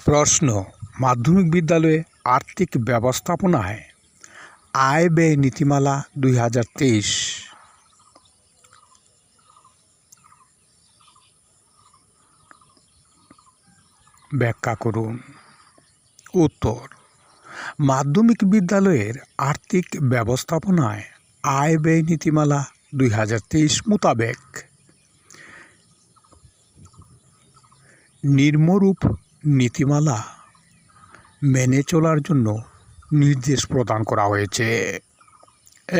প্রশ্ন, মাধ্যমিক বিদ্যালয়ে আর্থিক ব্যবস্থাপনায় আয় ব্যয় নীতিমালা 2023 ব্যাখ্যা করুন। উত্তর, মাধ্যমিক বিদ্যালয়ের আর্থিক ব্যবস্থাপনায় আয় ব্যয় নীতিমালা 2023 মোতাবেক নিম্নরূপ নীতিমালা মেনে চলার জন্য নির্দেশ প্রদান করা হয়েছে।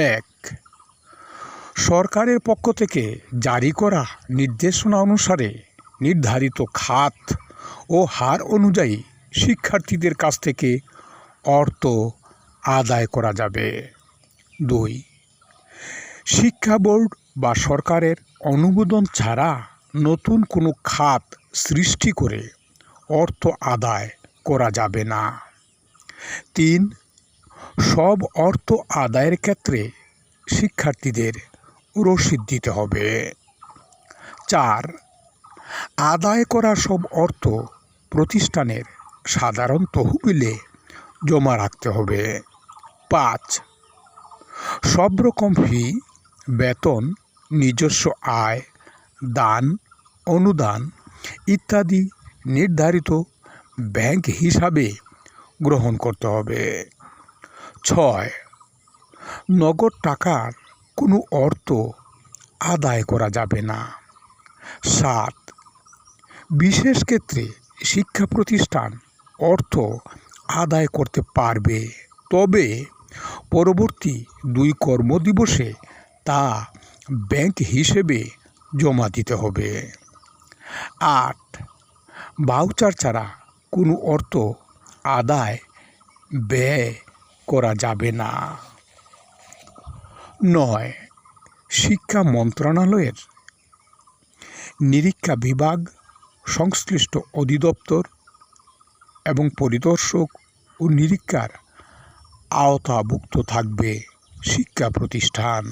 1. সরকারের পক্ষ থেকে জারি করা নির্দেশনা অনুসারে নির্ধারিত খাত ও হার অনুযায়ী শিক্ষার্থীদের কাছ থেকে অর্থ আদায় করা যাবে। 2. শিক্ষা বোর্ড বা সরকারের অনুমোদন ছাড়া নতুন কোনো খাত সৃষ্টি করে অর্থ আদায় করা যাবে না। 3. সব অর্থ আদায়ের ক্ষেত্রে শিক্ষার্থীদের রসিদ দিতে হবে। 4. আদায় করা সব অর্থ প্রতিষ্ঠানের সাধারণ তহবিলে জমা রাখতে হবে। 5. সব রকম ফি, বেতন, নিজস্ব আয়, দান, অনুদান ইত্যাদি নির্ধারিত ব্যাংক হিসাবে গ্রহণ করতে হবে। 6. নগদ টাকার কোনো অর্থ আদায় করা যাবে না। 7. বিশেষ ক্ষেত্রে শিক্ষা প্রতিষ্ঠান অর্থ আদায় করতে পারবে, তবে পরবর্তী 2 কর্মদিবসে তা ব্যাংক হিসেবে জমা দিতে হবে। 8. ভাউচার ছাড়া কোনো অর্থ আদায় ব্যয় করা যাবে না। 9. শিক্ষা মন্ত্রণালয়ের নিরীক্ষা বিভাগ, সংশ্লিষ্ট অধিদপ্তর এবং পরিদর্শক ও নিরীক্ষার আওতাভুক্ত থাকবে শিক্ষা প্রতিষ্ঠান।